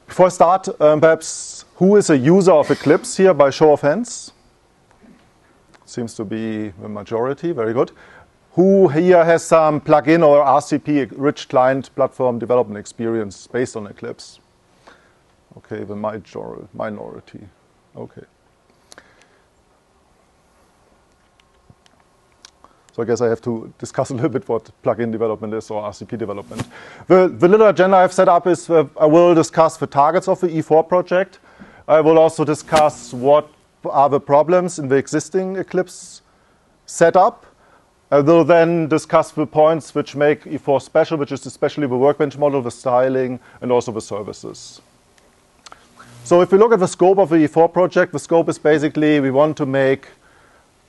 Before I start, perhaps who is a user of Eclipse here by show of hands? Seems to be the majority, very good. Who here has some plugin or RCP, rich client platform development experience based on Eclipse? Okay, the minority. Okay. So I guess I have to discuss a little bit what plugin development is or RCP development. The little agenda I've set up is I will discuss the targets of the E4 project. I will also discuss what are the problems in the existing Eclipse setup. I will then discuss the points which make E4 special, which is especially the workbench model, the styling, and also the services. So if we look at the scope of the E4 project, the scope is basically we want to make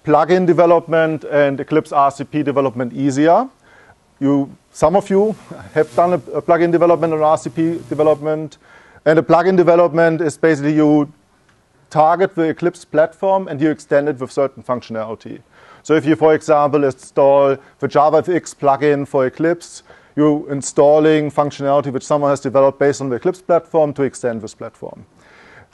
plugin development and Eclipse RCP development easier. Some of you have done a plugin development and RCP development. And a plugin development is basically you target the Eclipse platform and you extend it with certain functionality. So if you, for example, install the JavaFX plugin for Eclipse, you're installing functionality which someone has developed based on the Eclipse platform to extend this platform.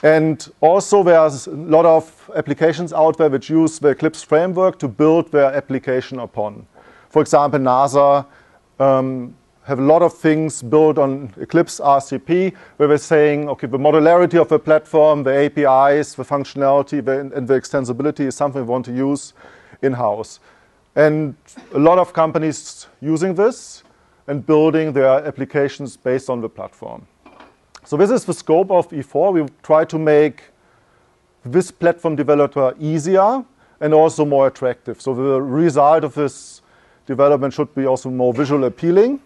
And also there's a lot of applications out there which use the Eclipse framework to build their application upon. For example, NASA have a lot of things built on Eclipse RCP where we're saying, okay, the modularity of the platform, the APIs, the functionality, and the extensibility is something we want to use in-house. And a lot of companies using this and building their applications based on the platform. So this is the scope of E4. We try to make this platform developer easier and also more attractive. So the result of this development should be also more visually appealing.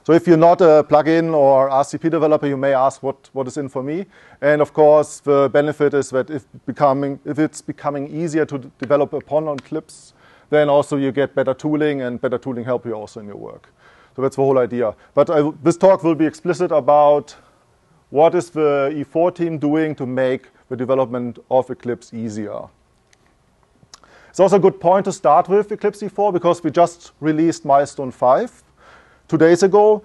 So if you're not a plugin or RCP developer, you may ask what is in for me. And of course, the benefit is that if it's becoming easier to develop upon on Eclipse, then also you get better tooling, and better tooling help you also in your work. So that's the whole idea. But this talk will be explicit about what is the E4 team doing to make the development of Eclipse easier. It's also a good point to start with Eclipse E4 because we just released milestone 5 2 days ago.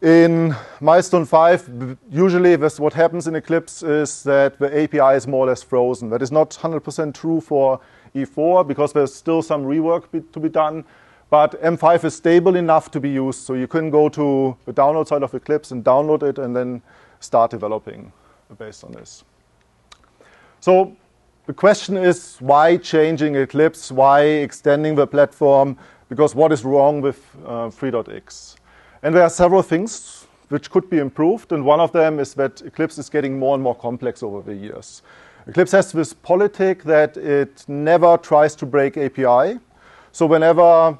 In milestone 5, usually what happens in Eclipse is that the API is more or less frozen. That is not 100% true for E4 because there's still some rework to be done. But M5 is stable enough to be used, so you can go to the download side of Eclipse and download it and then start developing based on this. So the question is, why changing Eclipse? Why extending the platform? Because what is wrong with 3.x? And there are several things which could be improved, and one of them is that Eclipse is getting more and more complex over the years. Eclipse has this politic that it never tries to break API. So whenever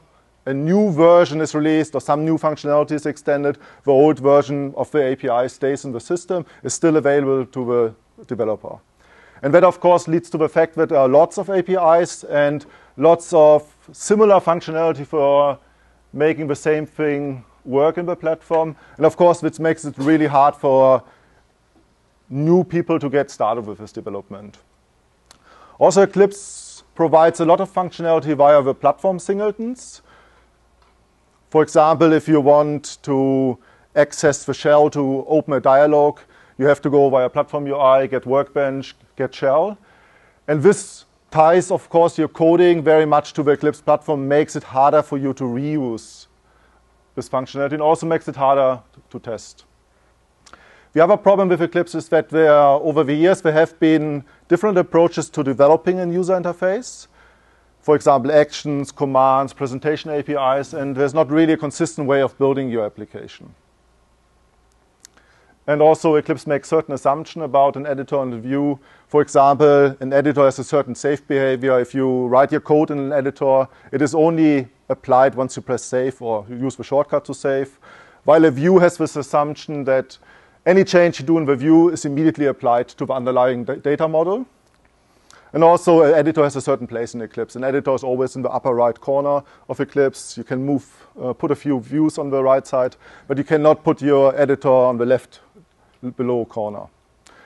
a new version is released or some new functionality is extended, the old version of the API stays in the system, is still available to the developer. And that, of course, leads to the fact that there are lots of APIs and lots of similar functionality for making the same thing work in the platform. And, of course, this makes it really hard for new people to get started with this development. Also, Eclipse provides a lot of functionality via the platform singletons. For example, if you want to access the shell to open a dialog, you have to go via platform UI, get workbench, get shell. And this ties, of course, your coding very much to the Eclipse platform, makes it harder for you to reuse this functionality and also makes it harder to test. The other problem with Eclipse is that over the years there have been different approaches to developing a user interface. For example, actions, commands, presentation APIs, and there's not really a consistent way of building your application. And also, Eclipse makes certain assumptions about an editor and a view. For example, an editor has a certain safe behavior. If you write your code in an editor, it is only applied once you press save or you use the shortcut to save. While a view has this assumption that any change you do in the view is immediately applied to the underlying data model. And also, an editor has a certain place in Eclipse. An editor is always in the upper right corner of Eclipse. You can put a few views on the right side, but you cannot put your editor on the left below corner.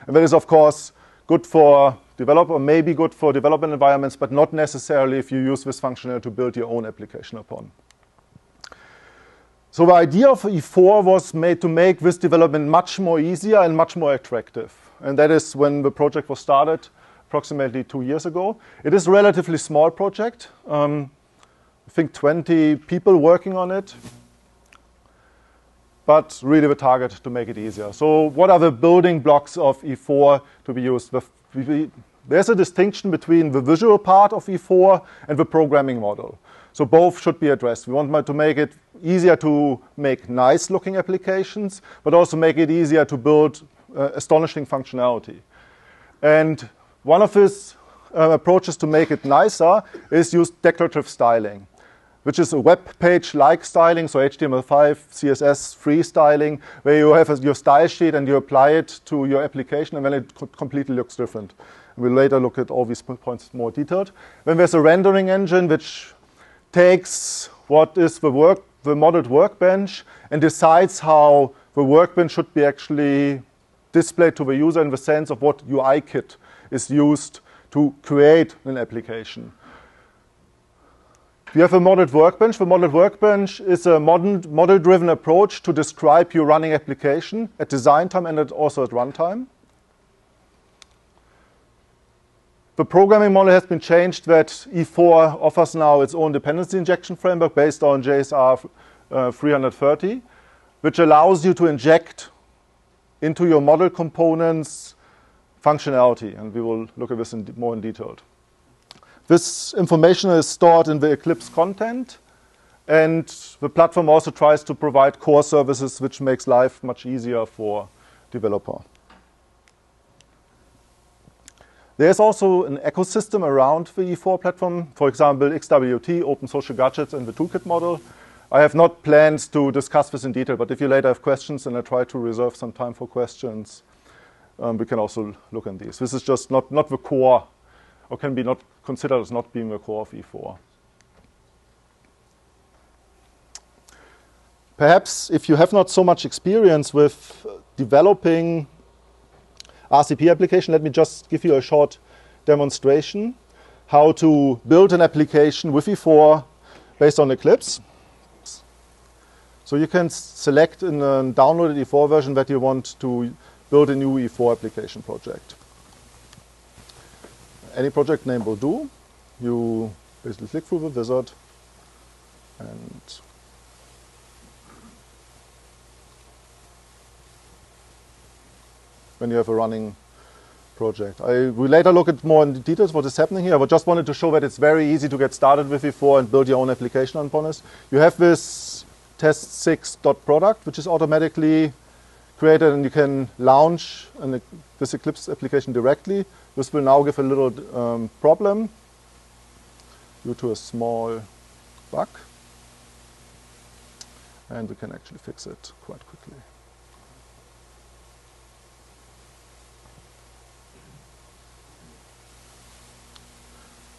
And that is, of course, good for developer, maybe good for development environments, but not necessarily if you use this functionality to build your own application upon. So the idea of E4 was made to make this development much more easier and much more attractive. And that is when the project was started approximately 2 years ago. It is a relatively small project. I think 20 people working on it. But really the target to make it easier. So what are the building blocks of E4 to be used? There's a distinction between the visual part of E4 and the programming model. So both should be addressed. We want to make it easier to make nice looking applications, but also make it easier to build astonishing functionality. And one of his approaches to make it nicer is use decorative styling, which is a web page-like styling, so HTML5, CSS, free styling, where you have your style sheet and you apply it to your application, and then it completely looks different. We'll later look at all these points more detailed. Then there's a rendering engine, which takes what is the modeled workbench and decides how the workbench should be actually displayed to the user in the sense of what UI kit is used to create an application. You have a modeled workbench. The modeled workbench is a model-driven approach to describe your running application at design time and also at runtime. The programming model has been changed that E4 offers now its own dependency injection framework based on JSR 330, which allows you to inject into your model components functionality. And we will look at this more in detail. This information is stored in the Eclipse content. And the platform also tries to provide core services, which makes life much easier for developer. There's also an ecosystem around the E4 platform. For example, XWT, Open Social Gadgets, and the Toolkit model. I have not planned to discuss this in detail, but if you later have questions, and I try to reserve some time for questions, we can also look at these. This is just not the core, or can be not considered as not being the core of E4. Perhaps if you have not so much experience with developing RCP application, let me just give you a short demonstration how to build an application with E4 based on Eclipse. So you can select in a downloaded E4 version that you want to build a new E4 application project. Any project name will do. You basically click through the wizard and when you have a running project. I will later look at more in details what is happening here, but just wanted to show that it's very easy to get started with E4 and build your own application upon this. You have this test6.product, which is automatically created, and you can launch this Eclipse application directly. This will now give a little problem due to a small bug, and we can actually fix it quite quickly.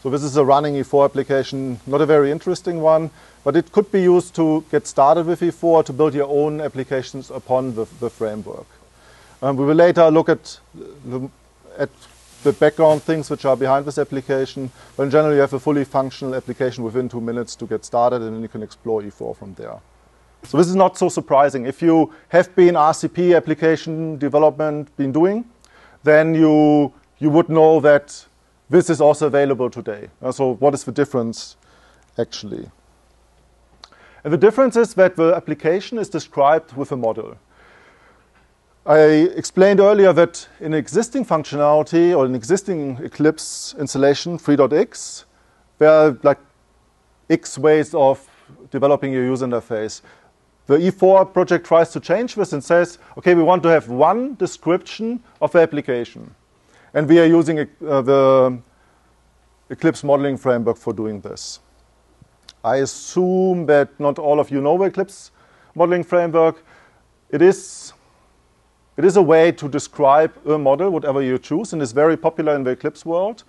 So this is a running E4 application, not a very interesting one, but it could be used to get started with E4 to build your own applications upon the framework. We will later look at the background things which are behind this application, but in general you have a fully functional application within 2 minutes to get started, and then you can explore E4 from there. So this is not so surprising. If you have been RCP application development been doing, then you would know that this is also available today. So what is the difference actually? And the difference is that the application is described with a model. I explained earlier that in existing functionality or in existing Eclipse installation 3.x, there are like X ways of developing your user interface. The E4 project tries to change this and says, okay, we want to have one description of the application. And we are using the Eclipse modeling framework for doing this. I assume that not all of you know the Eclipse modeling framework. It is a way to describe a model, whatever you choose, and is very popular in the Eclipse world.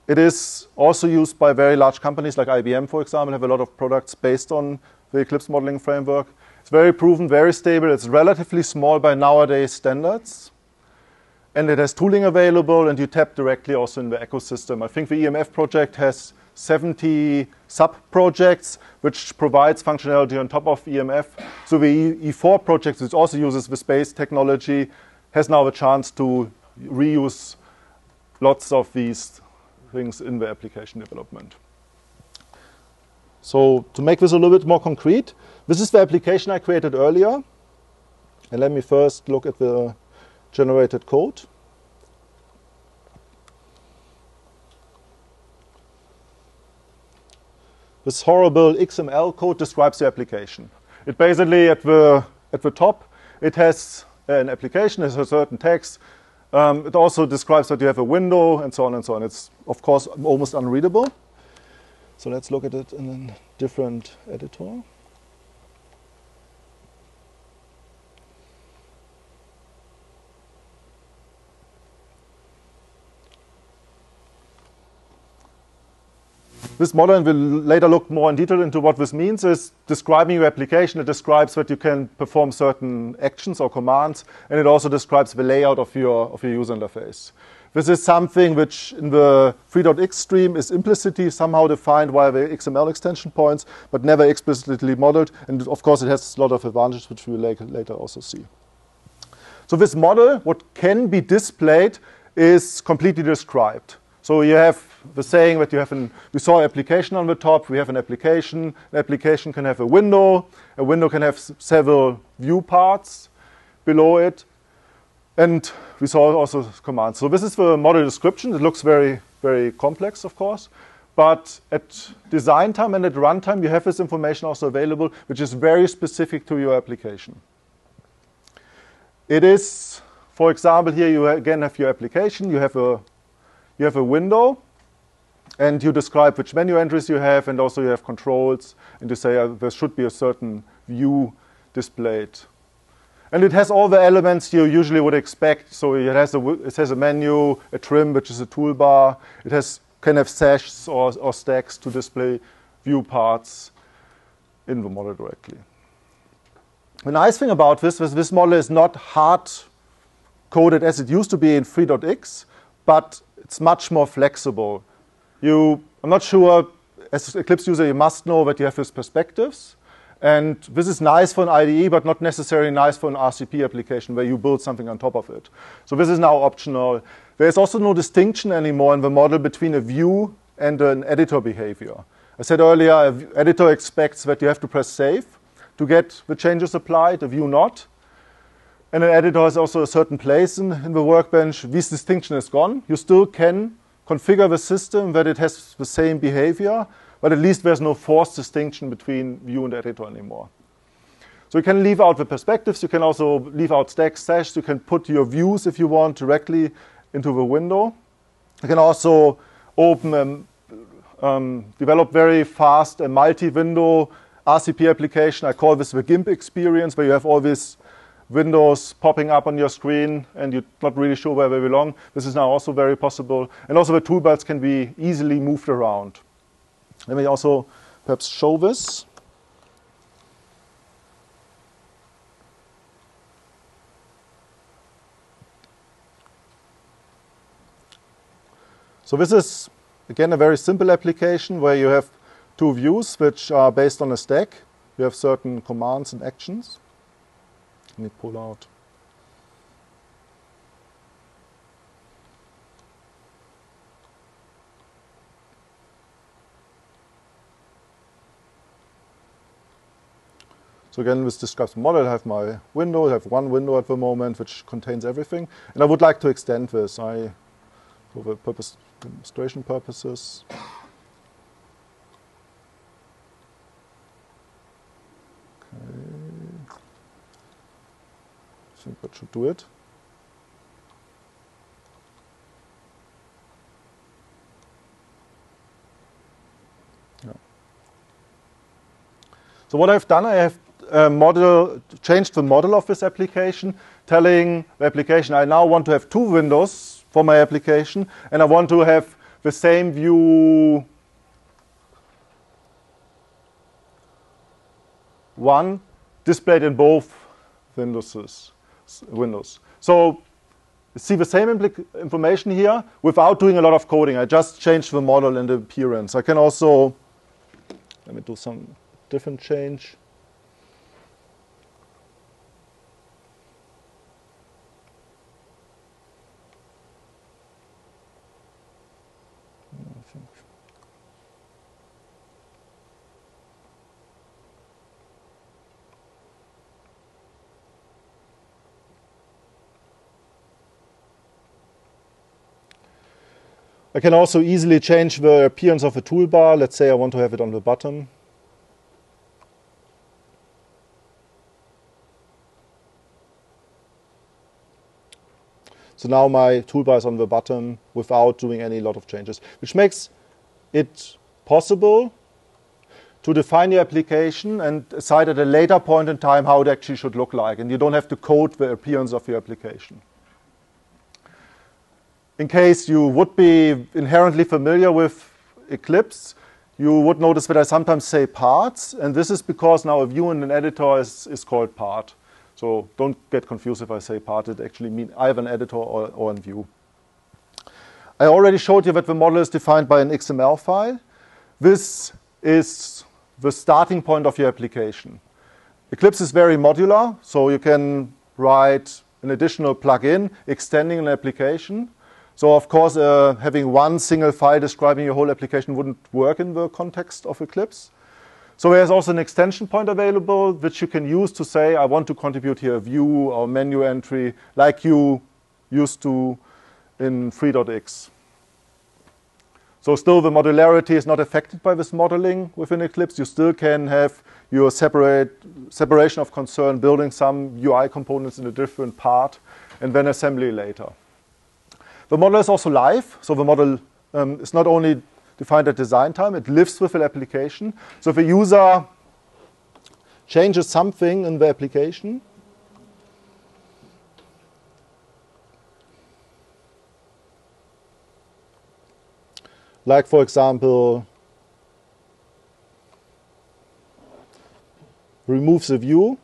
It is also used by very large companies like IBM, for example, have a lot of products based on the Eclipse modeling framework. It's very proven, very stable. It's relatively small by nowadays standards. And it has tooling available, and you tap directly also in the ecosystem. I think the EMF project has 70 sub-projects, which provides functionality on top of EMF. So the E4 project, which also uses the space technology, has now a chance to reuse lots of these things in the application development. So to make this a little bit more concrete, this is the application I created earlier. And let me first look at the generated code. This horrible XML code describes the application. It basically, at the top, it has an application, it has a certain text. It also describes that you have a window, and so on and so on. It's, of course, almost unreadable. So let's look at it in a different editor. This model, and we'll later look more in detail into what this means, is describing your application. It describes that you can perform certain actions or commands, and it also describes the layout of your user interface. This is something which in the 3.x stream is implicitly somehow defined via the XML extension points, but never explicitly modeled. And of course, it has a lot of advantages, which we will later also see. So this model, what can be displayed, is completely described. So you have the saying that you have we saw an application on the top, we have an application can have a window can have several view parts below it, and we saw also commands. So this is the model description. It looks very, very complex, of course, but at design time and at runtime, you have this information also available, which is very specific to your application. It is, for example, here you again have your application, you have a window, and you describe which menu entries you have, and also you have controls, and you say there should be a certain view displayed. And it has all the elements you usually would expect. So it has a menu, a trim, which is a toolbar. It can have sashes or stacks to display view parts in the model directly. The nice thing about this is this model is not hard-coded as it used to be in 3.x, but it's much more flexible. I'm not sure, as an Eclipse user, you must know that you have these perspectives. And this is nice for an IDE, but not necessarily nice for an RCP application where you build something on top of it. So this is now optional. There's also no distinction anymore in the model between a view and an editor behavior. I said earlier, an editor expects that you have to press save to get the changes applied, a view not. And an editor has also a certain place in the workbench. This distinction is gone. You still can configure the system that it has the same behavior, but at least there's no forced distinction between view and editor anymore. So you can leave out the perspectives. You can also leave out stacks, sashes. You can put your views, if you want, directly into the window. You can also open and develop very fast a multi-window RCP application. I call this the GIMP experience, where you have all these windows popping up on your screen and you're not really sure where they belong. This is now also very possible. And also the toolbars can be easily moved around. Let me also perhaps show this. So this is, again, a very simple application where you have two views which are based on a stack. You have certain commands and actions. Let me pull out. So again, this describes the model. I have my window. I have one window at the moment which contains everything. And I would like to extend this. For the demonstration purposes. I think that should do it. Yeah. So what I've done, I have changed the model of this application, telling the application I now want to have two windows for my application, and I want to have the same view one displayed in both windows. So see the same information here without doing a lot of coding. I just changed the model and the appearance. I can also, let me do some different change. I can also easily change the appearance of a toolbar. Let's say I want to have it on the bottom. So now my toolbar is on the bottom without doing any lot of changes, which makes it possible to define your application and decide at a later point in time how it actually should look like. And you don't have to code the appearance of your application. In case you would be inherently familiar with Eclipse, you would notice that I sometimes say parts, and this is because now a view in an editor is called part. So don't get confused if I say part, it actually means either an editor or a view. I already showed you that the model is defined by an XML file. This is the starting point of your application. Eclipse is very modular, so you can write an additional plugin extending an application. So of course, having one single file describing your whole application wouldn't work in the context of Eclipse. So there's also an extension point available, which you can use to say, I want to contribute here a view or menu entry, like you used to in 3.x. So still the modularity is not affected by this modeling within Eclipse. You still can have your separation of concern, building some UI components in a different part, and then assembly later. The model is also live, so the model is not only defined at design time, it lives with the application. So if a user changes something in the application, like for example, removes a view,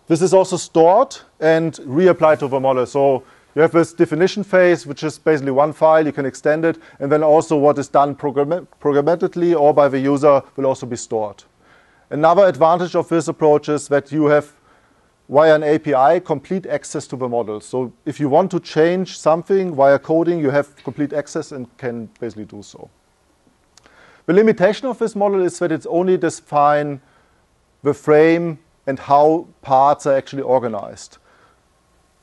this is also stored and reapplied to the model. So you have this definition phase, which is basically one file, you can extend it, and then also what is done programmatically or by the user will also be stored. Another advantage of this approach is that you have, via an API, complete access to the model. So if you want to change something via coding, you have complete access and can basically do so. The limitation of this model is that it's only define the frame and how parts are actually organized.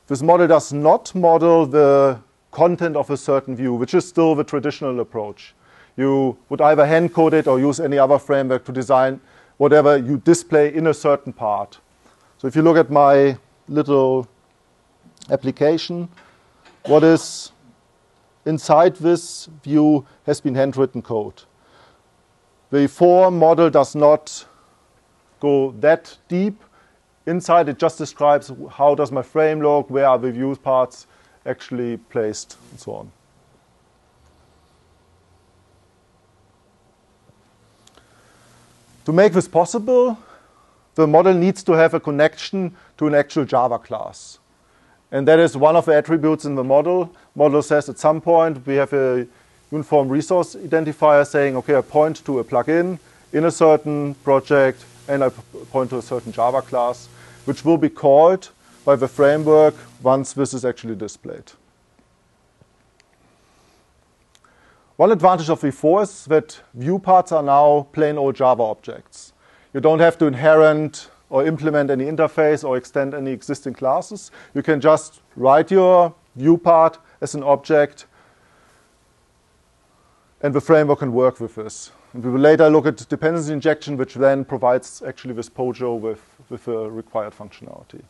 This model does not model the content of a certain view, which is still the traditional approach. You would either hand code it or use any other framework to design whatever you display in a certain part. So if you look at my little application, what is inside this view has been handwritten code. The form model does not go that deep inside. It just describes how does my frame look, where are the view parts actually placed, and so on. To make this possible, the model needs to have a connection to an actual Java class. And that is one of the attributes in the model. Model says at some point we have a uniform resource identifier saying, okay, I point to a plugin in a certain project, and I point to a certain Java class, which will be called by the framework once this is actually displayed. One advantage of V4 is that view parts are now plain old Java objects. You don't have to inherit or implement any interface or extend any existing classes. You can just write your view part as an object, and the framework can work with this. And we will later look at dependency injection, which then provides actually this POJO with the required functionality.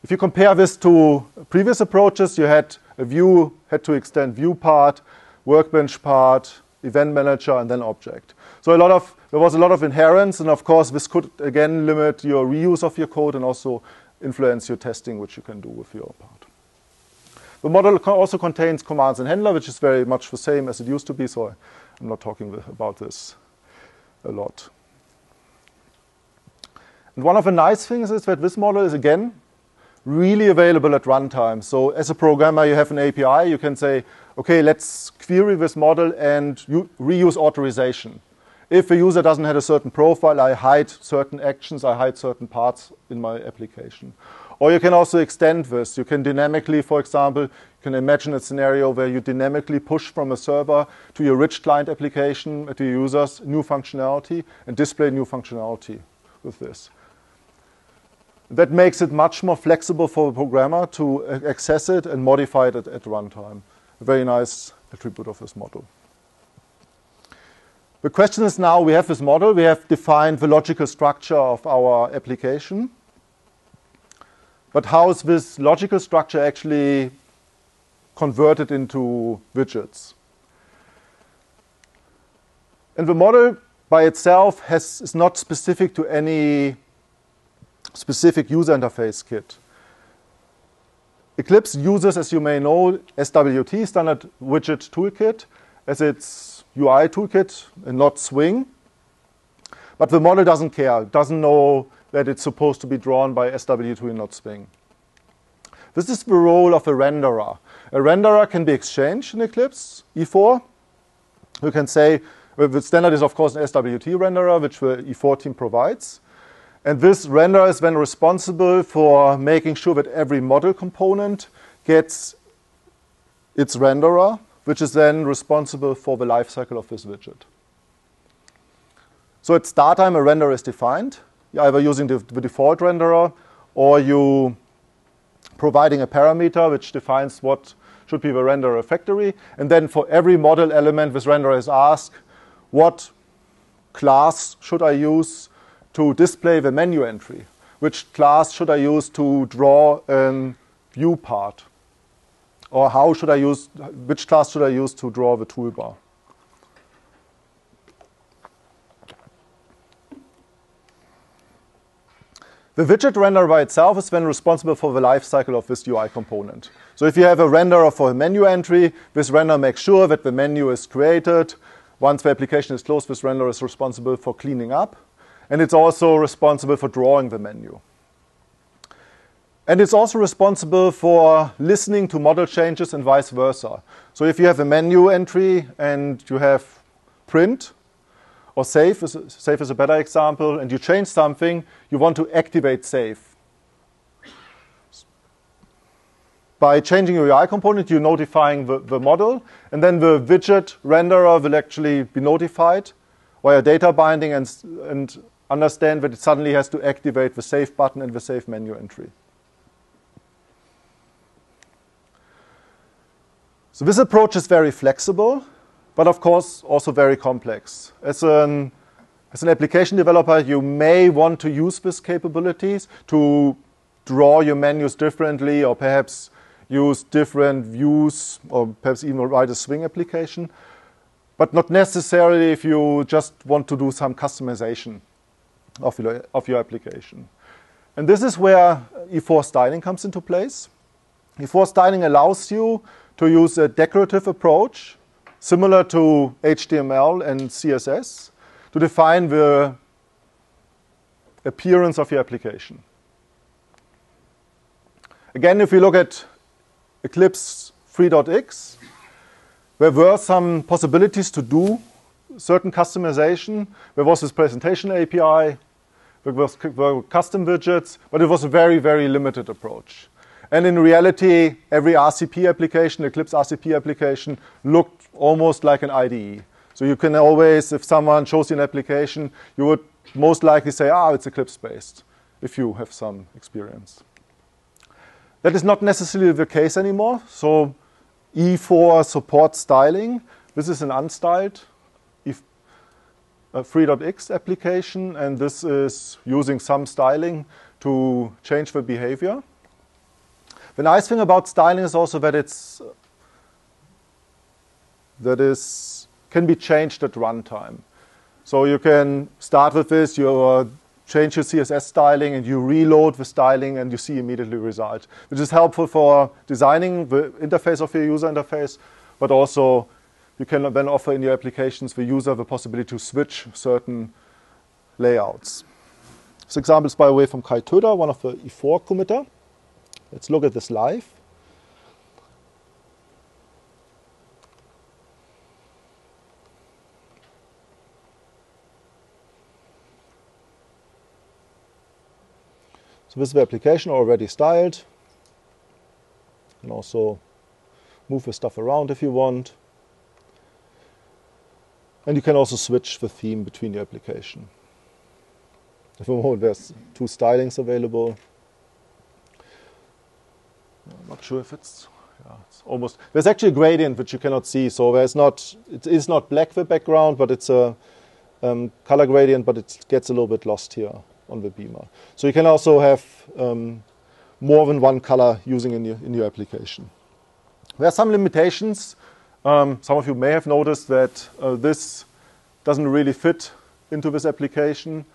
If you compare this to previous approaches, you had a view, had to extend view part, workbench part, event manager, and then object. So there was a lot of inherence, and of course this could again limit your reuse of your code and also influence your testing, which you can do with your part. The model also contains commands and handler, which is very much the same as it used to be, so I'm not talking about this a lot. And one of the nice things is that this model is again really available at runtime. So as a programmer, you have an API. You can say, OK, let's query this model and reuse authorization. If a user doesn't have a certain profile, I hide certain actions, I hide certain parts in my application. Or you can also extend this. You can dynamically, for example, you can imagine a scenario where you dynamically push from a server to your rich client application to your users new functionality and display new functionality with this. That makes it much more flexible for the programmer to access it and modify it at runtime. A very nice attribute of this model. The question is now, we have this model, we have defined the logical structure of our application. But how is this logical structure actually converted into widgets? And the model by itself is not specific to any specific user interface kit. Eclipse uses, as you may know, SWT, Standard Widget Toolkit, as its UI toolkit and not Swing. But the model doesn't care, doesn't know that it's supposed to be drawn by SWT and not Swing. This is the role of a renderer. A renderer can be exchanged in Eclipse E4. You can say, the standard is of course an SWT renderer, which the E4 team provides. And this renderer is then responsible for making sure that every model component gets its renderer, which is then responsible for the lifecycle of this widget. So at start time, a renderer is defined, either using the default renderer or you providing a parameter which defines what should be the renderer factory. And then for every model element, this renderer is asked, what class should I use to display the menu entry? Which class should I use to draw a view part? Or which class should I use to draw the toolbar? The widget renderer by itself is then responsible for the lifecycle of this UI component. So if you have a renderer for a menu entry, this renderer makes sure that the menu is created. Once the application is closed, this renderer is responsible for cleaning up. And it's also responsible for drawing the menu. And it's also responsible for listening to model changes and vice versa. So if you have a menu entry and you have print, or save is a better example, and you change something, you want to activate save. By changing your UI component, you're notifying the model, and then the widget renderer will actually be notified via data binding and understand that it suddenly has to activate the save button and the save menu entry. So this approach is very flexible, but of course also very complex. As an application developer, you may want to use these capabilities to draw your menus differently, or perhaps use different views, or perhaps even write a Swing application, but not necessarily if you just want to do some customization of your application. And this is where E4 styling comes into place. E4 styling allows you to use a decorative approach, similar to HTML and CSS, to define the appearance of your application. Again, if we look at Eclipse 3.x, there were some possibilities to do certain customization. There was this presentation API, there were custom widgets, but it was a very, very limited approach. And in reality, every RCP application, Eclipse RCP application, looked almost like an IDE. So you can always, if someone shows you an application, you would most likely say, it's Eclipse-based, if you have some experience. That is not necessarily the case anymore. So E4 supports styling. This is an unstyled 3.x application, and this is using some styling to change the behavior. The nice thing about styling is also that can be changed at runtime. So you can start with this, you change your CSS styling, and you reload the styling, and you see immediately the result, which is helpful for designing the interface of your user interface, but also you can then offer in your applications the user the possibility to switch certain layouts. This example is, by the way, from Kai Töder, one of the E4 committer. Let's look at this live. So this is the application already styled. You can also move the stuff around if you want. And you can also switch the theme between your application. At the moment there's 2 stylings available. I'm not sure if it's almost, there's actually a gradient which you cannot see, so there's not, it is not black the background, but it's a color gradient, but it gets a little bit lost here on the beamer. So you can also have more than one color using in your application. There are some limitations. Some of you may have noticed that this doesn't really fit into this application,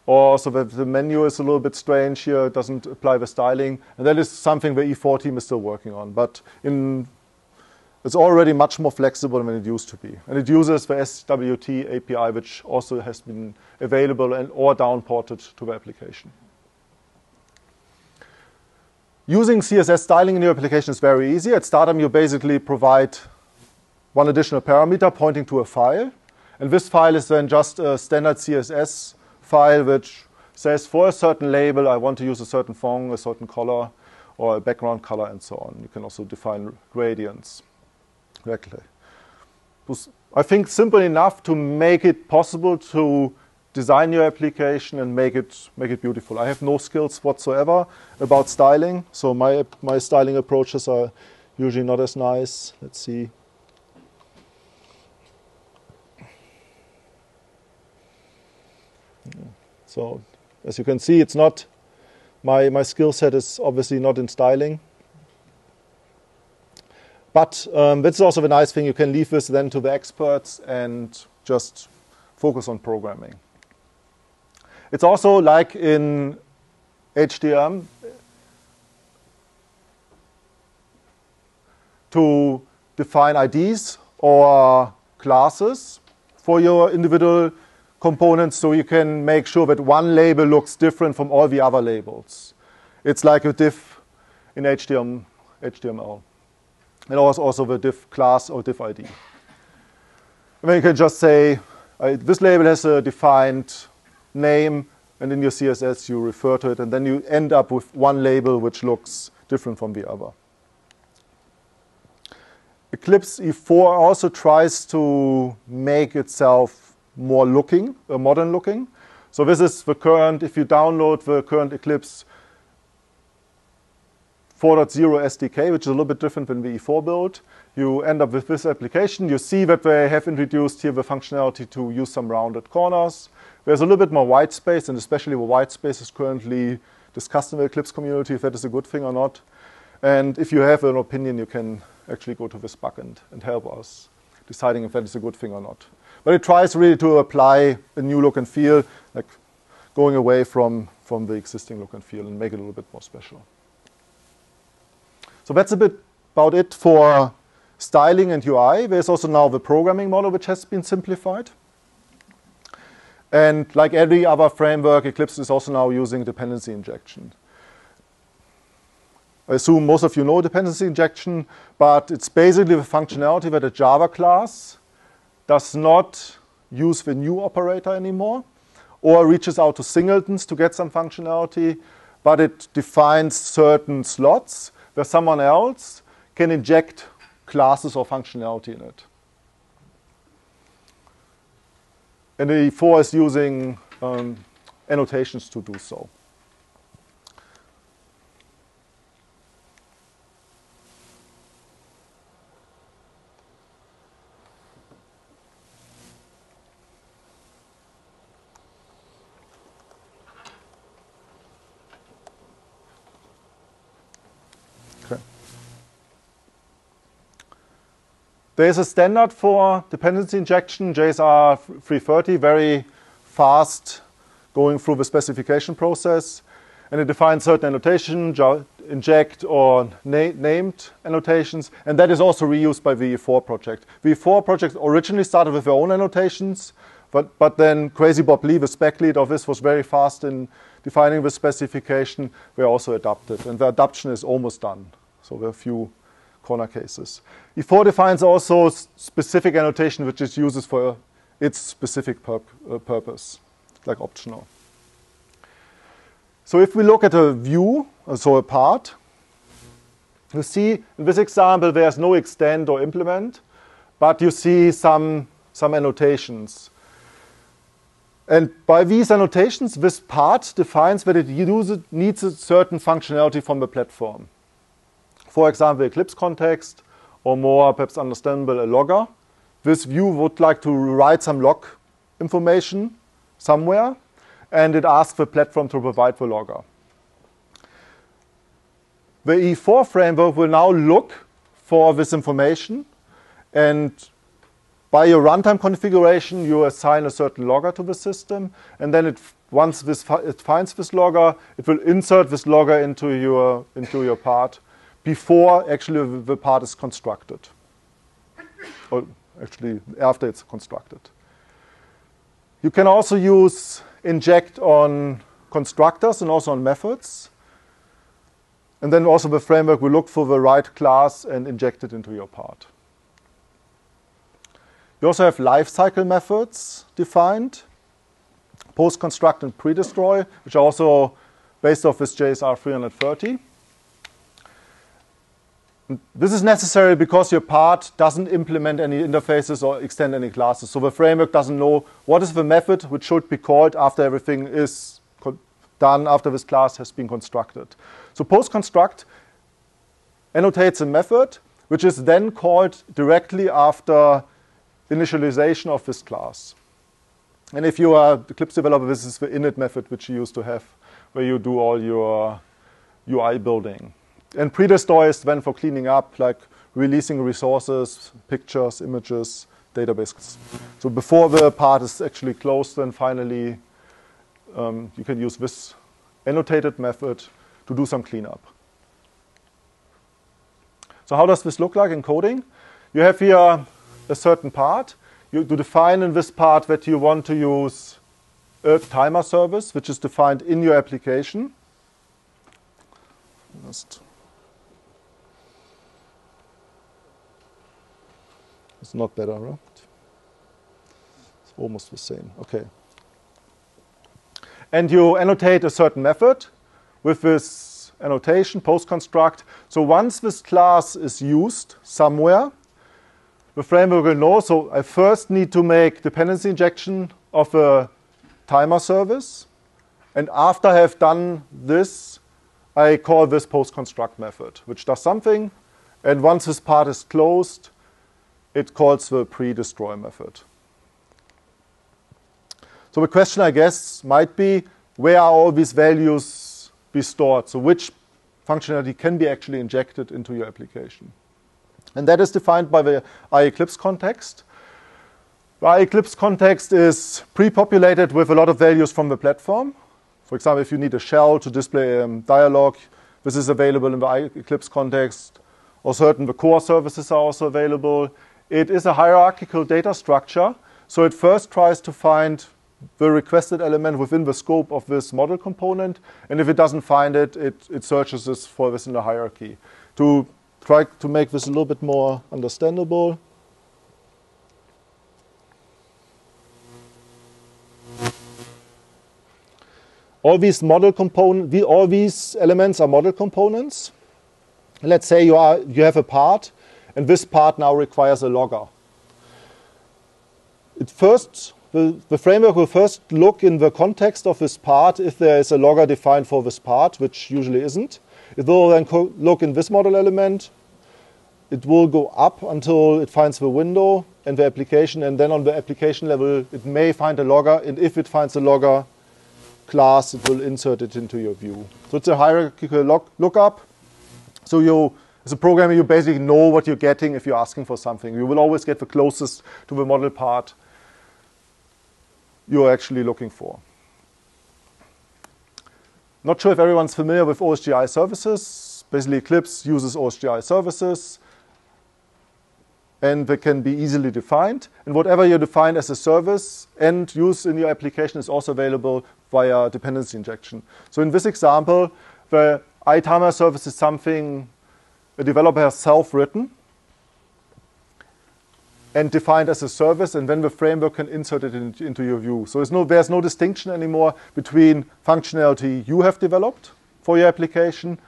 or so that the menu is a little bit strange here, it doesn't apply the styling, and that is something the E4 team is still working on. But it's already much more flexible than it used to be. And it uses the SWT API, which also has been available or downported to the application. Using CSS styling in your application is very easy. At startup, you basically provide one additional parameter pointing to a file. And this file is then just a standard CSS file which says for a certain label, I want to use a certain font, a certain color, or a background color, and so on. You can also define gradients directly. I think simple enough to make it possible to design your application and make it beautiful. I have no skills whatsoever about styling, so my styling approaches are usually not as nice. Let's see. So as you can see, it's not my skill set is obviously not in styling. But that's also the nice thing. You can leave this then to the experts and just focus on programming. It's also like in HTML to define IDs or classes for your individual components, so you can make sure that one label looks different from all the other labels. It's like a div in HTML. And also the div class or div ID. And then you can just say, this label has a defined name, and in your CSS you refer to it, and then you end up with one label which looks different from the other. Eclipse E4 also tries to make itself more modern looking. So this is the current, if you download the current Eclipse 4.0 SDK, which is a little bit different than the E4 build, you end up with this application. You see that they have introduced here the functionality to use some rounded corners. There's a little bit more white space, and especially the white space is currently discussed in the Eclipse community, if that is a good thing or not. And if you have an opinion, you can actually go to this bug and help us deciding if that is a good thing or not. But it tries really to apply a new look and feel, like going away from the existing look and feel and make it a little bit more special. So that's a bit about it for styling and UI. There's also now the programming model, which has been simplified. And like every other framework, Eclipse is also now using dependency injection. I assume most of you know dependency injection, but it's basically the functionality that a Java class does not use the new operator anymore, or reaches out to singletons to get some functionality, but it defines certain slots where someone else can inject classes or functionality in it. And the E4 is using annotations to do so. There is a standard for dependency injection, JSR 330, very fast going through the specification process. And it defines certain annotation, inject or named annotations. And that is also reused by the E4 project. The E4 project originally started with their own annotations, but then Crazy Bob Lee, the spec lead of this, was very fast in defining the specification were also adapted. And the adaptation is almost done. So there are a few corner cases. E4 defines also specific annotation which it uses for its specific purpose, like optional. So if we look at a view, so a part, you see in this example there's no extend or implement, but you see some annotations. And by these annotations, this part defines that it needs a certain functionality from the platform. For example, Eclipse context, or more perhaps understandable, a logger. This view would like to write some log information somewhere, and it asks the platform to provide the logger. The E4 framework will now look for this information, and by your runtime configuration, you assign a certain logger to the system, and then once it finds this logger, it will insert this logger into your part before actually the part is constructed, or actually after it's constructed. You can also use inject on constructors and also on methods. And then also the framework will look for the right class and inject it into your part. You also have lifecycle methods defined, post-construct and pre-destroy, which are also based off this JSR 330. This is necessary because your part doesn't implement any interfaces or extend any classes. So the framework doesn't know what is the method which should be called after everything is done, after this class has been constructed. So post-construct annotates a method which is then called directly after initialization of this class. And if you are the Eclipse developer, this is the init method which you used to have, where you do all your UI building. And pre-destroy is then for cleaning up, like releasing resources, pictures, images, databases. So before the part is actually closed, then finally you can use this annotated method to do some cleanup. So how does this look like in coding? You have here a certain part. You define in this part that you want to use a timer service, which is defined in your application. It's not better, right? It's almost the same. Okay. And you annotate a certain method with this annotation, post-construct. So once this class is used somewhere, the framework will know, so I first need to make dependency injection of a timer service. And after I have done this, I call this post-construct method, which does something. And once this part is closed, it calls the pre-destroy method. So the question, I guess, might be, where are all these values be stored? So which functionality can be actually injected into your application? And that is defined by the Eclipse context. The Eclipse context is pre-populated with a lot of values from the platform. For example, if you need a shell to display a dialog, this is available in the Eclipse context. Or certain the core services are also available. It is a hierarchical data structure, so it first tries to find the requested element within the scope of this model component, and if it doesn't find it, it searches this for this in the hierarchy. To try to make this a little bit more understandable, all these elements are model components. Let's say you have a part, and this part now requires a logger. The framework will first look in the context of this part if there is a logger defined for this part, which usually isn't. It will then look in this model element. It will go up until it finds the window and the application, and then on the application level, it may find a logger, and if it finds a logger class, it will insert it into your view. So it's a hierarchical lookup. So as a programmer, you basically know what you're getting if you're asking for something. You will always get the closest to the model part you're actually looking for. Not sure if everyone's familiar with OSGI services. Basically, Eclipse uses OSGI services. and they can be easily defined. And whatever you define as a service and use in your application is also available via dependency injection. So in this example, the iTimer service is something a developer has self-written and defined as a service, and then the framework can insert it into your view. So there's no distinction anymore between functionality you have developed for your application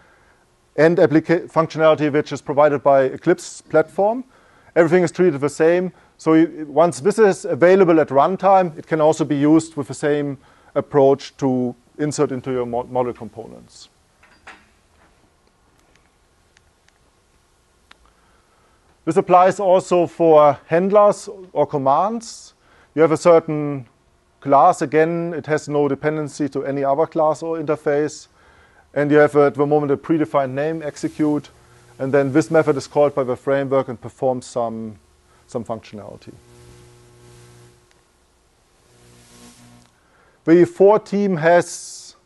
and functionality which is provided by Eclipse Platform. Everything is treated the same. So once this is available at runtime, it can also be used with the same approach to insert into your model components. This applies also for handlers or commands. You have a certain class. Again, it has no dependency to any other class or interface. And you have at the moment a predefined name, execute. And then this method is called by the framework and performs some functionality. The E4 team has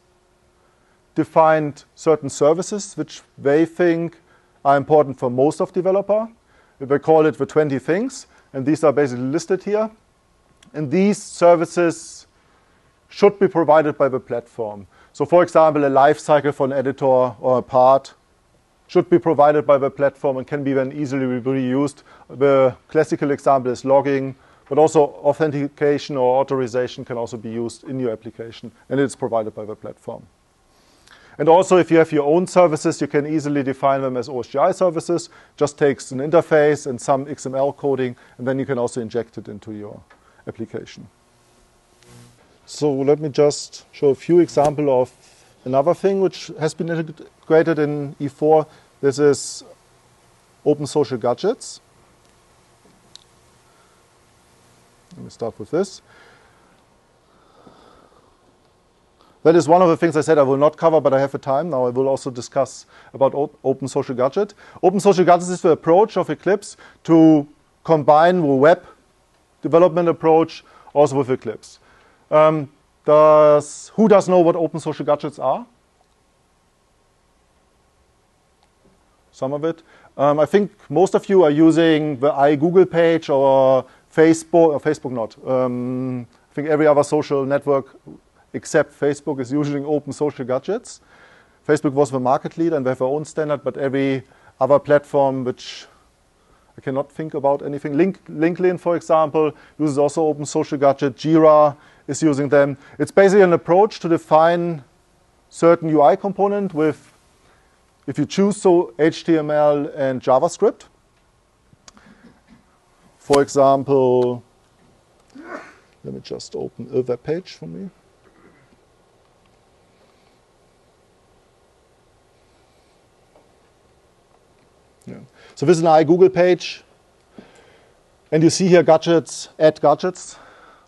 defined certain services which they think are important for most of developer. They call it the 20 things, and these are basically listed here. And these services should be provided by the platform. So for example, a life cycle for an editor or a part should be provided by the platform and can be then easily reused. The classical example is logging, but also authentication or authorization can also be used in your application, and it's provided by the platform. And also, if you have your own services, you can easily define them as OSGI services. Just takes an interface and some XML coding, and then you can also inject it into your application. So let me just show a few examples of another thing which has been integrated in E4. This is open social gadgets. Let me start with this. That is one of the things I said I will not cover, but I have the time. Now I will also discuss about Open Social Gadget. Open Social Gadgets is the approach of Eclipse to combine the web development approach also with Eclipse. Who does know what Open Social Gadgets are? Some of it. I think most of you are using the iGoogle page or Facebook, or Facebook not. I think every other social network except Facebook is using open social gadgets. Facebook was the market leader and they have their own standard, but every other platform which I cannot think about anything. LinkedIn, for example, uses also open social gadget. Jira is using them. It's basically an approach to define certain UI component with, if you choose so, HTML and JavaScript. For example, let me just open a web page for me. Yeah. So this is an iGoogle page, and you see here gadgets, add gadgets,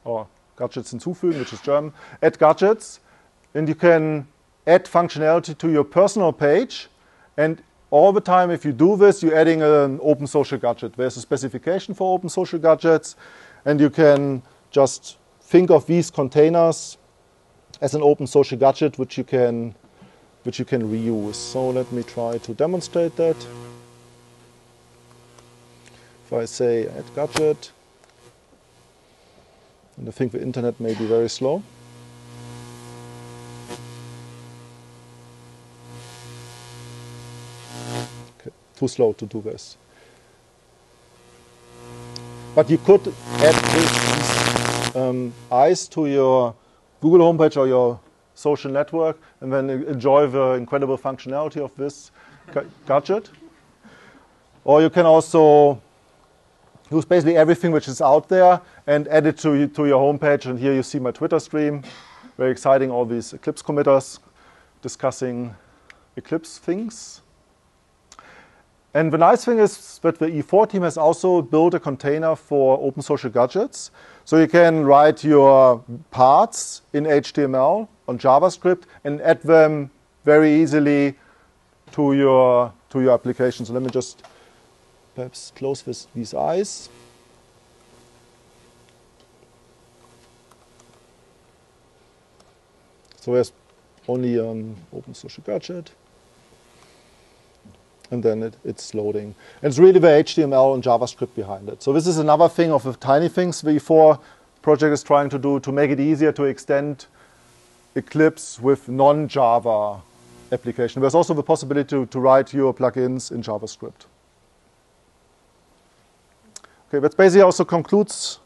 or gadgets hinzufügen, which is German, add gadgets, and you can add functionality to your personal page, and all the time if you do this, you're adding an open social gadget. There's a specification for open social gadgets, and you can just think of these containers as an open social gadget which you can reuse. So let me try to demonstrate that. If I say add gadget, and I think the internet may be very slow. Okay, too slow to do this. But you could add these eyes to your Google homepage or your social network and then enjoy the incredible functionality of this gadget. Or you can also use basically everything which is out there and add it to your homepage. And here you see my Twitter stream. Very exciting, all these Eclipse committers discussing Eclipse things. And the nice thing is that the E4 team has also built a container for open social gadgets. So you can write your parts in HTML on JavaScript and add them very easily to your application. So let me just perhaps close these eyes. So there's only open social gadget. and then it's loading. And it's really the HTML and JavaScript behind it. So this is another thing of the tiny things the E4 project is trying to do to make it easier to extend Eclipse with non-Java application. There's also the possibility to write your plugins in JavaScript. Okay, that basically also concludes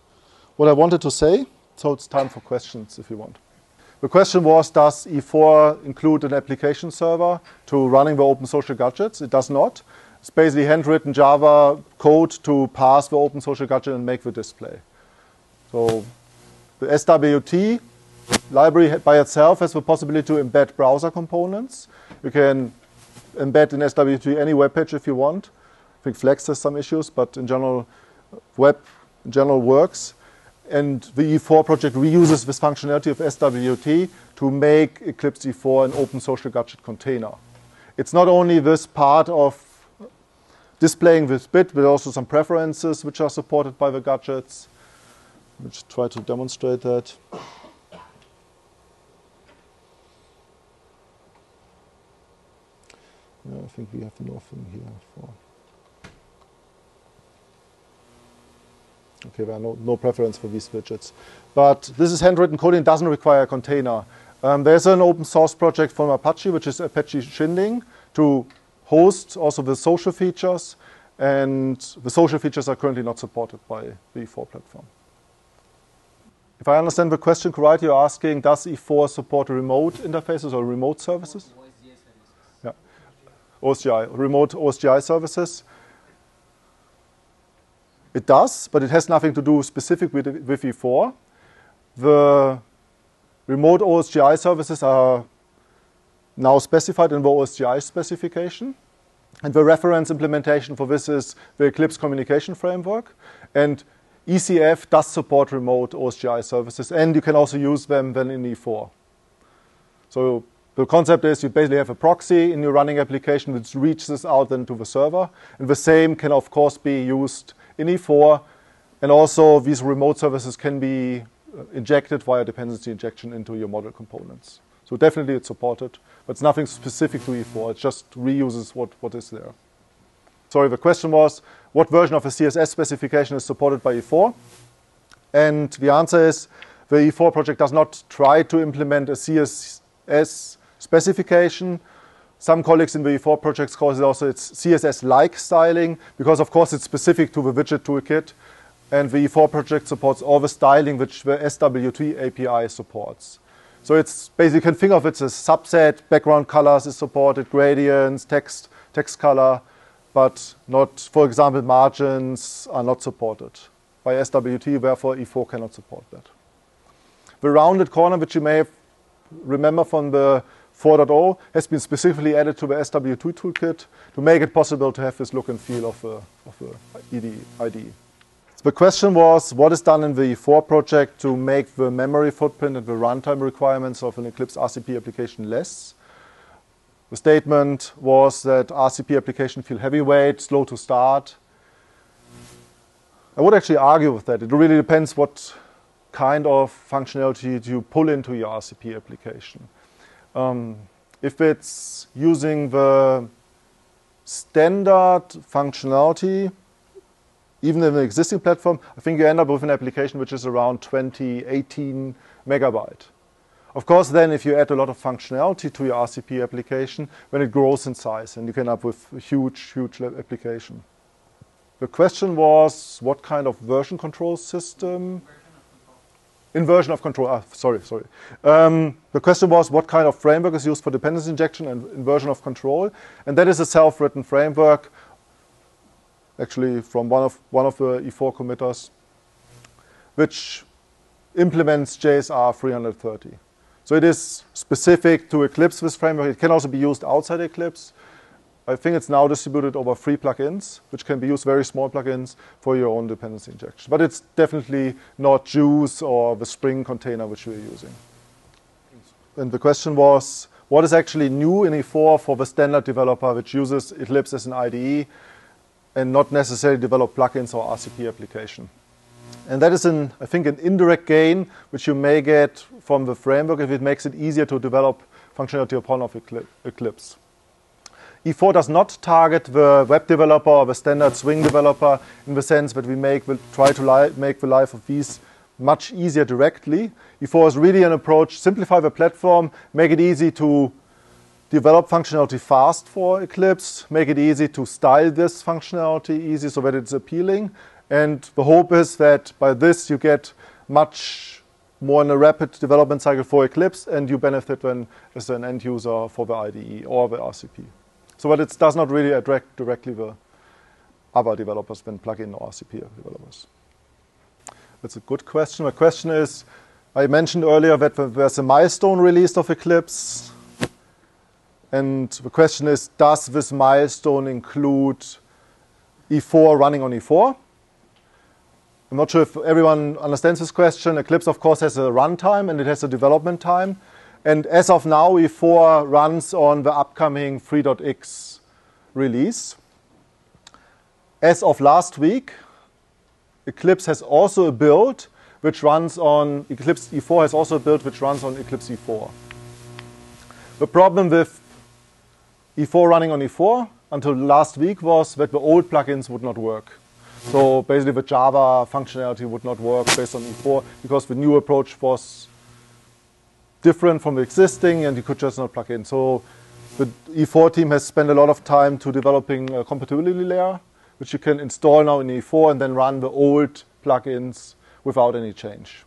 what I wanted to say. So it's time for questions if you want. The question was, does E4 include an application server to running the open social gadgets? It does not. It's basically handwritten Java code to pass the open social gadget and make the display. So the SWT library by itself has the possibility to embed browser components. You can embed in SWT any web page if you want. I think Flex has some issues, but in general, web in general works. And the E4 project reuses this functionality of SWT to make Eclipse E4 an open social gadget container. It's not only this part of displaying this bit, but also some preferences which are supported by the gadgets. Let's try to demonstrate that. Yeah, I think we have nothing here for. Okay, there are no preference for these widgets. But this is handwritten coding, doesn't require a container. There's an open source project from Apache, which is Apache Shinding, to host also the social features. And the social features are currently not supported by the E4 platform. If I understand the question correctly, you're asking, does E4 support remote interfaces or remote services? Yeah, OSGI, remote OSGI services. It does, but it has nothing to do specific with E4. The remote OSGI services are now specified in the OSGI specification. And the reference implementation for this is the Eclipse communication framework. And ECF does support remote OSGI services, and you can also use them then in E4. So the concept is you basically have a proxy in your running application which reaches out then to the server. And the same can, of course, be used in E4. And also, these remote services can be injected via dependency injection into your model components. So definitely it's supported, but it's nothing specific to E4. It just reuses what is there. Sorry, the question was, what version of a CSS specification is supported by E4? And the answer is, the E4 project does not try to implement a CSS specification. Some colleagues in the E4 projects call it also its CSS-like styling, because of course it's specific to the widget toolkit. And the E4 project supports all the styling which the SWT API supports. So it's basically, you can think of it as a subset, background colors is supported, gradients, text color, but not, for example, margins are not supported by SWT, therefore E4 cannot support that. The rounded corner, which you may remember from the 4.0, has been specifically added to the SWT toolkit to make it possible to have this look and feel of the IDE. The question was, what is done in the E4 project to make the memory footprint and the runtime requirements of an Eclipse RCP application less? The statement was that RCP applications feel heavyweight, slow to start. I would actually argue with that. It really depends what kind of functionality you pull into your RCP application. If it's using the standard functionality, even in the existing platform, I think you end up with an application which is around 18 megabyte. Of course, then if you add a lot of functionality to your RCP application, then it grows in size and you can end up with a huge application. The question was, what kind of version control system? Version of control. Sorry. The question was, what kind of framework is used for dependency injection and inversion of control? And that is a self-written framework, actually from one of the E4 committers, which implements JSR 330. So it is specific to Eclipse, this framework. It can also be used outside Eclipse. I think it's now distributed over 3 plugins, which can be used, very small plugins, for your own dependency injection. But it's definitely not Juice or the Spring container which we're using. And the question was, what is actually new in E4 for the standard developer which uses Eclipse as an IDE and not necessarily develop plugins or RCP application? And that is, I think, an indirect gain which you may get from the framework if it makes it easier to develop functionality upon of Eclipse. E4 does not target the web developer or the standard Swing developer in the sense that we try to make the life of these much easier directly. E4 is really an approach, simplify the platform, make it easy to develop functionality fast for Eclipse, make it easy to style this functionality easy so that it's appealing. And the hope is that by this you get much more in a rapid development cycle for Eclipse, and you benefit when as an end user for the IDE or the RCP. So that it does not really address directly the other developers than plugin or RCP developers. That's a good question. My question is, I mentioned earlier that there's a milestone release of Eclipse. And the question is, does this milestone include E4 running on E4? I'm not sure if everyone understands this question. Eclipse, of course, has a runtime and it has a development time. And as of now, E4 runs on the upcoming 3.x release. As of last week, Eclipse has also a build which runs on Eclipse E4 has also a build which runs on Eclipse E4. The problem with E4 running on E4 until last week was that the old plugins would not work. So basically the Java functionality would not work based on E4 because the new approach was different from the existing and you could just not plug in. So the E4 team has spent a lot of time to developing a compatibility layer which you can install now in E4 and then run the old plugins without any change.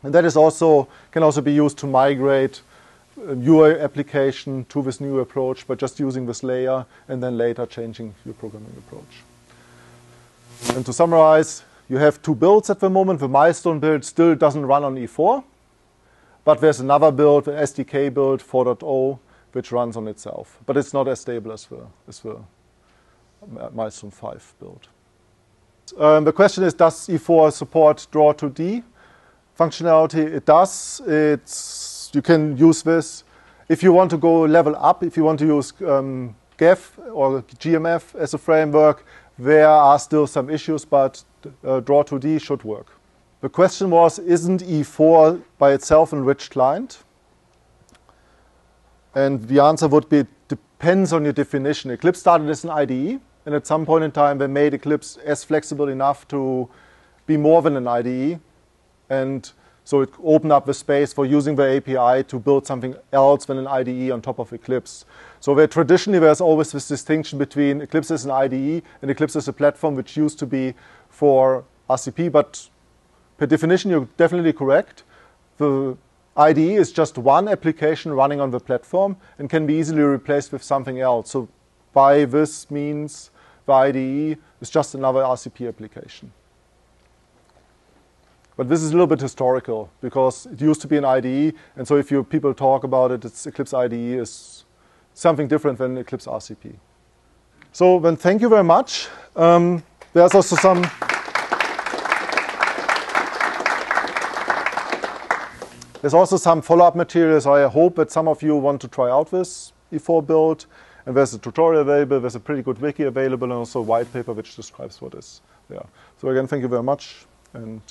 And that is can also be used to migrate your application to this new approach by just using this layer and then later changing your programming approach. And to summarize, you have two builds at the moment. The milestone build still doesn't run on E4, but there's another build, the SDK build 4.0, which runs on itself. But it's not as stable as the milestone 5 build. The question is, does E4 support Draw2D functionality? It does. You can use this. If you want to go level up, if you want to use GEF or GMF as a framework, there are still some issues, but Draw2D should work. The question was, isn't E4 by itself an enriched client? And the answer would be, it depends on your definition. Eclipse started as an IDE, and at some point in time, they made Eclipse as flexible enough to be more than an IDE. And so it opened up the space for using the API to build something else than an IDE on top of Eclipse. So traditionally, there's always this distinction between Eclipse as an IDE and Eclipse as a platform, which used to be for RCP. But per definition, you're definitely correct. The IDE is just one application running on the platform and can be easily replaced with something else. So by this means, the IDE is just another RCP application. But this is a little bit historical because it used to be an IDE, and so if people talk about it, it's Eclipse IDE is something different than Eclipse RCP. So then thank you very much. There's also some follow-up material, so I hope that some of you want to try out this E4 build. And there's a tutorial available, there's a pretty good wiki available, and also a white paper which describes what is there. So again, thank you very much. And